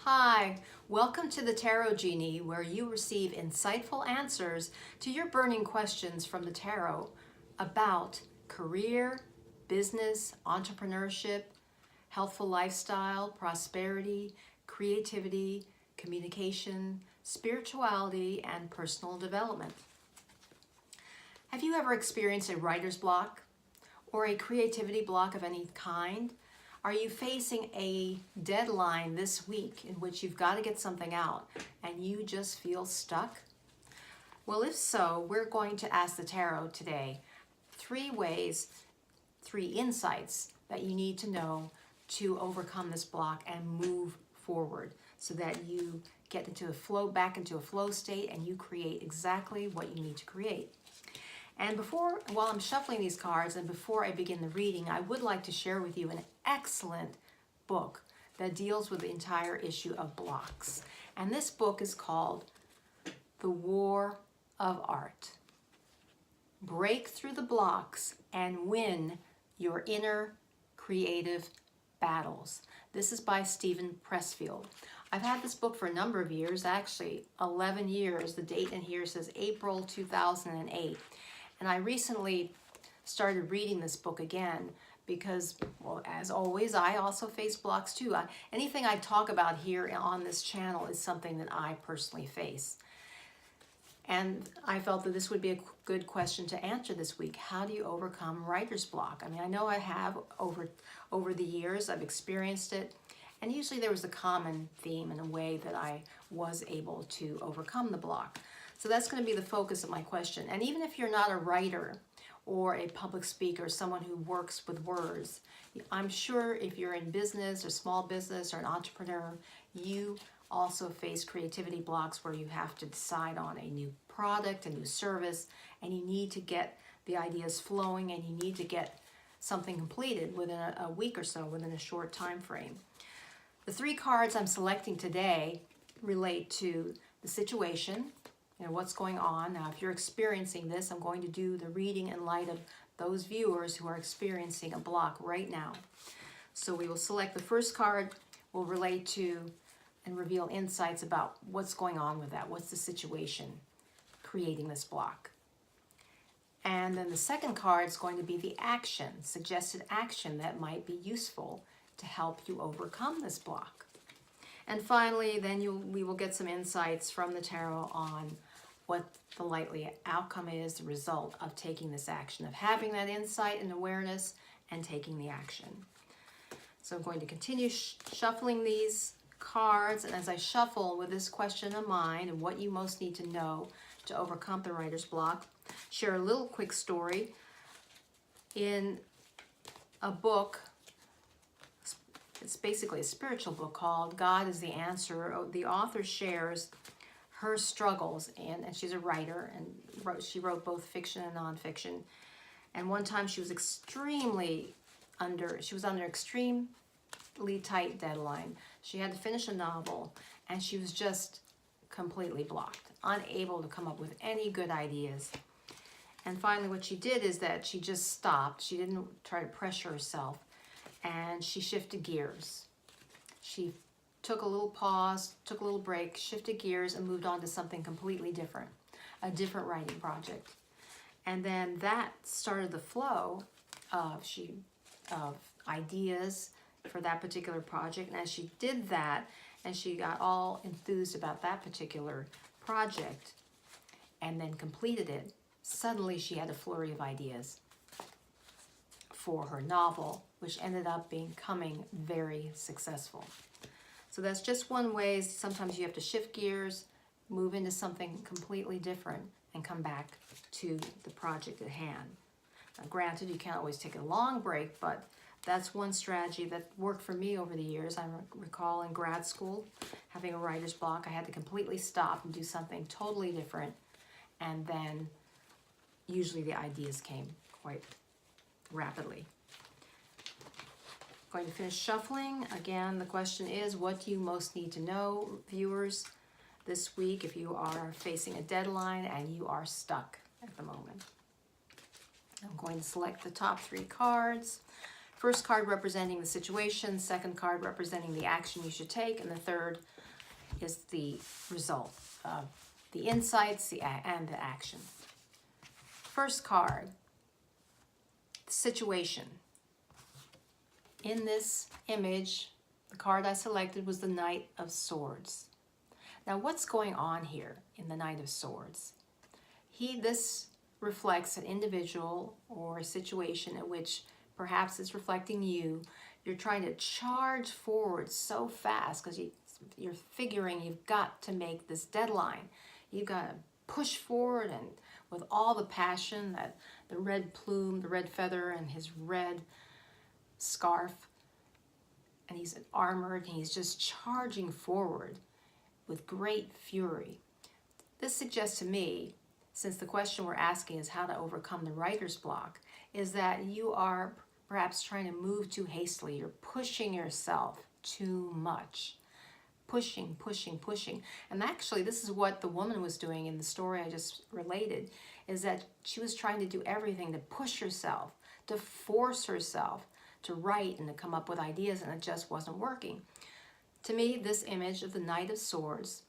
Hi, welcome to the Tarot Genie, where you receive insightful answers to your burning questions from the tarot about career, business, entrepreneurship, healthful lifestyle, prosperity, creativity, communication, spirituality, and personal development. Have you ever experienced a writer's block or a creativity block of any kind? Are you facing a deadline this week in which you've got to get something out and you just feel stuck? Well, if so, we're going to ask the tarot today 3 ways, 3 insights that you need to know to overcome this block and move forward so that you get into a flow, back into a flow state, and you create exactly what you need to create. And while I'm shuffling these cards and before I begin the reading, I would like to share with you an excellent book that deals with the entire issue of blocks. And this book is called The War of Art. Break through the blocks and win your inner creative battles. This is by Steven Pressfield. I've had this book for a number of years, actually 11 years. The date in here says April 2008. And I recently started reading this book again because, well, as always, I also face blocks too. Anything I talk about here on this channel is something that I personally face. And I felt that this would be a good question to answer this week. How do you overcome writer's block? I mean, I know I have over the years. I've experienced it. And usually there was a common theme in a way that I was able to overcome the block. So that's going to be the focus of my question. And even if you're not a writer or a public speaker, someone who works with words, I'm sure if you're in business or small business or an entrepreneur, you also face creativity blocks where you have to decide on a new product, a new service, and you need to get the ideas flowing and you need to get something completed within a week or so, within a short time frame. The 3 cards I'm selecting today relate to the situation, what's going on. Now, if you're experiencing this, I'm going to do the reading in light of those viewers who are experiencing a block right now. So we will select the first card, will relate to and reveal insights about what's going on with that. What's the situation creating this block? And then the second card is going to be the action, suggested action that might be useful to help you overcome this block. And finally, then we will get some insights from the tarot on what the likely outcome is, the result of taking this action, of having that insight and awareness and taking the action. So I'm going to continue shuffling these cards, and as I shuffle with this question in mind and what you most need to know to overcome the writer's block, share a little quick story. In a book, it's basically a spiritual book called God is the Answer. The author shares her struggles, and she's a writer, and she wrote both fiction and nonfiction. And one time she was under extremely tight deadline. She had to finish a novel, and she was just completely blocked, unable to come up with any good ideas. And finally what she did is that she just stopped. She didn't try to pressure herself, and she shifted gears. She took a little pause, took a little break, shifted gears, and moved on to something completely different, a different writing project. And then that started the flow of ideas for that particular project. And as she did that, and she got all enthused about that particular project and then completed it, suddenly she had a flurry of ideas for her novel, which ended up becoming very successful. So that's just one way. Sometimes you have to shift gears, move into something completely different, and come back to the project at hand. Now, granted, you can't always take a long break, but that's one strategy that worked for me over the years. I recall in grad school having a writer's block. I had to completely stop and do something totally different, and then usually the ideas came quite rapidly. Going to finish shuffling. Again, the question is, what do you most need to know, viewers, this week if you are facing a deadline and you are stuck at the moment? I'm going to select the top 3 cards. First card representing the situation, second card representing the action you should take, and the third is the result, the insights and the action. First card, the situation. In this image, the card I selected was the Knight of Swords. Now, what's going on here in the Knight of Swords? This reflects an individual or a situation in which perhaps it's reflecting you. You're trying to charge forward so fast because you're figuring you've got to make this deadline. You've got to push forward and with all the passion, that the red plume, the red feather, and his red scarf, and he's armored, and he's just charging forward with great fury. This suggests to me, since the question we're asking is how to overcome the writer's block, is that you are perhaps trying to move too hastily. You're pushing yourself too much. Pushing, pushing, pushing. And actually, this is what the woman was doing in the story I just related, is that she was trying to do everything to push herself, to force herself to write and to come up with ideas, and it just wasn't working. To me, this image of the Knight of Swords,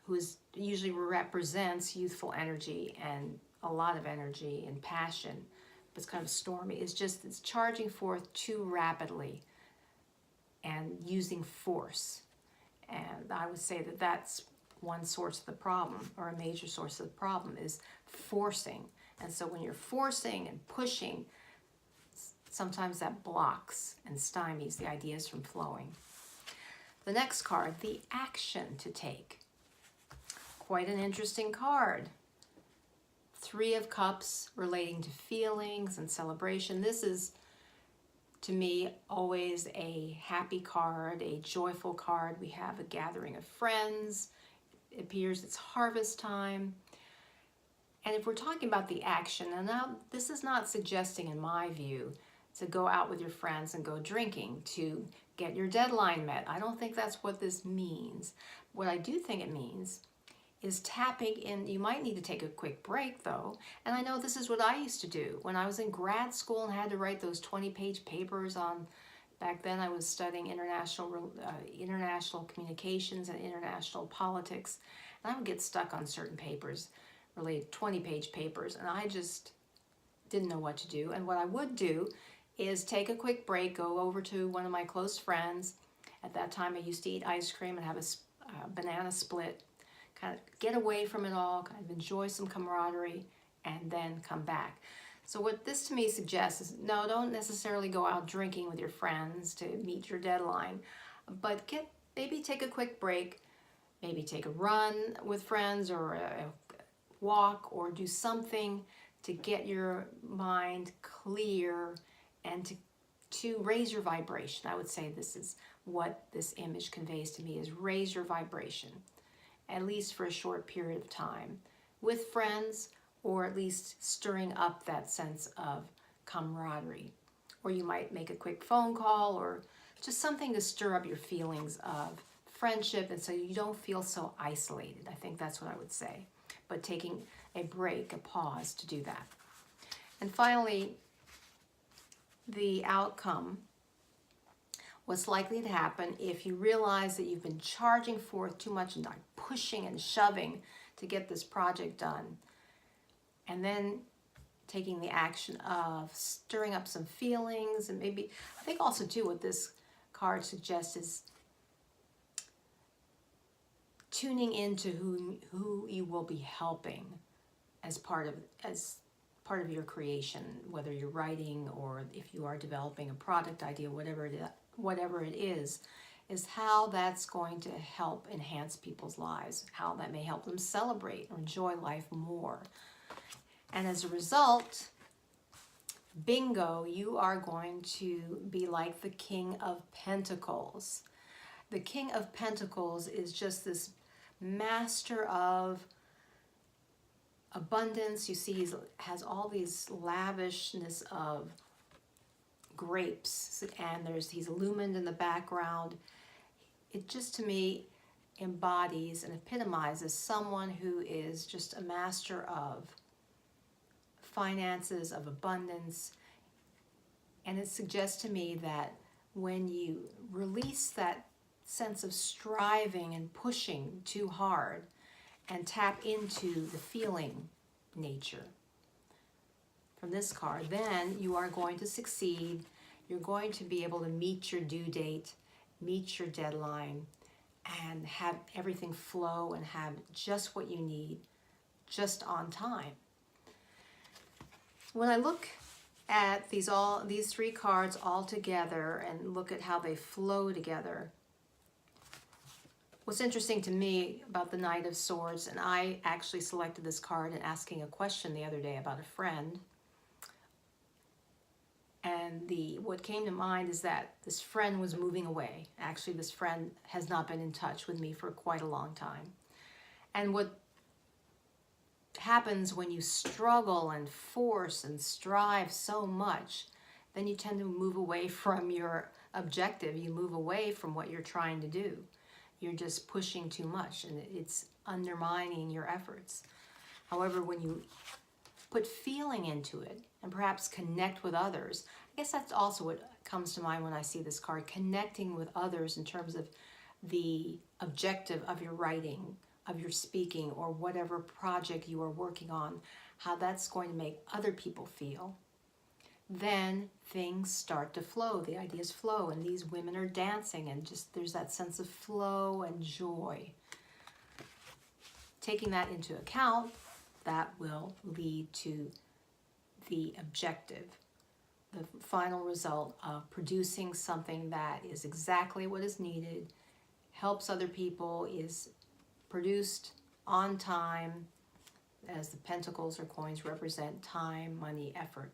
who usually represents youthful energy and a lot of energy and passion, but it's kind of stormy, it's charging forth too rapidly and using force. And I would say that that's one source of the problem, or a major source of the problem, is forcing. And so when you're forcing and pushing, sometimes that blocks and stymies the ideas from flowing. The next card, the action to take. Quite an interesting card. Three of Cups relating to feelings and celebration. This is, to me, always a happy card, a joyful card. We have a gathering of friends. It appears it's harvest time. And if we're talking about the action, and now this is not suggesting, in my view, to go out with your friends and go drinking to get your deadline met. I don't think that's what this means. What I do think it means is tapping in. You might need to take a quick break, though. And I know this is what I used to do when I was in grad school and had to write those 20-page papers on, back then I was studying international communications and international politics. And I would get stuck on certain papers, related 20-page papers, and I just didn't know what to do. And what I would do is take a quick break, go over to one of my close friends. At that time, I used to eat ice cream and have a banana split, kind of get away from it all, kind of enjoy some camaraderie, and then come back. So what this to me suggests is, no, don't necessarily go out drinking with your friends to meet your deadline, but maybe take a quick break, maybe take a run with friends or a walk, or do something to get your mind clear and to raise your vibration. I would say this is what this image conveys to me, is raise your vibration, at least for a short period of time, with friends, or at least stirring up that sense of camaraderie. Or you might make a quick phone call, or just something to stir up your feelings of friendship, and so you don't feel so isolated. I think that's what I would say. But taking a break, a pause to do that. And finally, the outcome, what's likely to happen if you realize that you've been charging forth too much and like pushing and shoving to get this project done, and then taking the action of stirring up some feelings. And maybe, I think also too, what this card suggests is tuning into who you will be helping as part of your creation, whether you're writing or if you are developing a product idea, whatever it is how that's going to help enhance people's lives, how that may help them celebrate or enjoy life more. And as a result, bingo, you are going to be like the King of Pentacles. The King of Pentacles is just this master of abundance. You see, he has all these lavishness of grapes, and he's illumined in the background. It just, to me, embodies and epitomizes someone who is just a master of finances, of abundance, And it suggests to me that when you release that sense of striving and pushing too hard and tap into the feeling nature from this card, then you are going to succeed. You're going to be able to meet your due date, meet your deadline, and have everything flow and have just what you need, just on time. When I look at these three cards all together and look at how they flow together, what's interesting to me about the Knight of Swords, and I actually selected this card in asking a question the other day about a friend, and what came to mind is that this friend was moving away. Actually, this friend has not been in touch with me for quite a long time. And what happens when you struggle and force and strive so much, then you tend to move away from your objective. You move away from what you're trying to do. You're just pushing too much, and it's undermining your efforts. However, when you put feeling into it and perhaps connect with others, I guess that's also what comes to mind when I see this card, connecting with others in terms of the objective of your writing, of your speaking, or whatever project you are working on, how that's going to make other people feel. Then things start to flow, the ideas flow, and these women are dancing, and just there's that sense of flow and joy. Taking that into account, that will lead to the objective, the final result of producing something that is exactly what is needed, helps other people, is produced on time, as the pentacles or coins represent time, money, effort.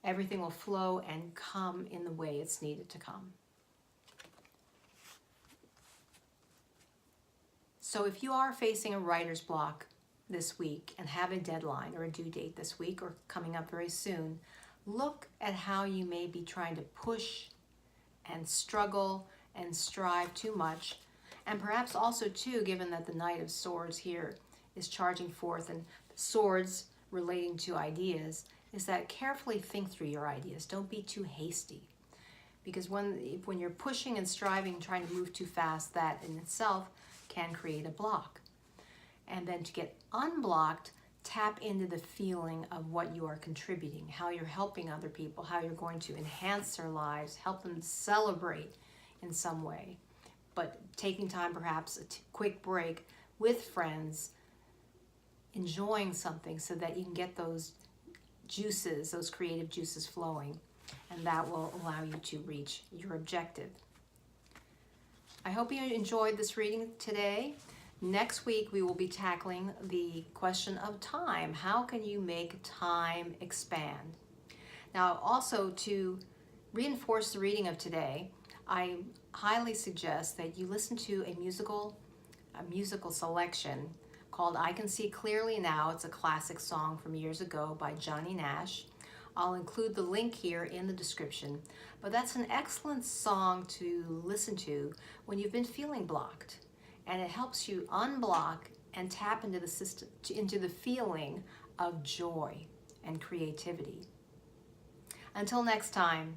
Everything will flow and come in the way it's needed to come. So if you are facing a writer's block this week and have a deadline or a due date this week or coming up very soon, look at how you may be trying to push and struggle and strive too much. And perhaps also too, given that the Knight of Swords here is charging forth, and swords relating to ideas, is that carefully think through your ideas. Don't be too hasty. Because when you're pushing and striving, trying to move too fast, that in itself can create a block. And then to get unblocked, tap into the feeling of what you are contributing, how you're helping other people, how you're going to enhance their lives, help them celebrate in some way. But taking time, perhaps a quick break with friends, enjoying something so that you can get those juices, those creative juices flowing, and that will allow you to reach your objective. I hope you enjoyed this reading today. Next week, we will be tackling the question of time. How can you make time expand? Now, also to reinforce the reading of today, I highly suggest that you listen to a musical selection called I Can See Clearly Now. It's a classic song from years ago by Johnny Nash. I'll include the link here in the description. But that's an excellent song to listen to when you've been feeling blocked. And it helps you unblock and tap into the system, into the feeling of joy and creativity. Until next time,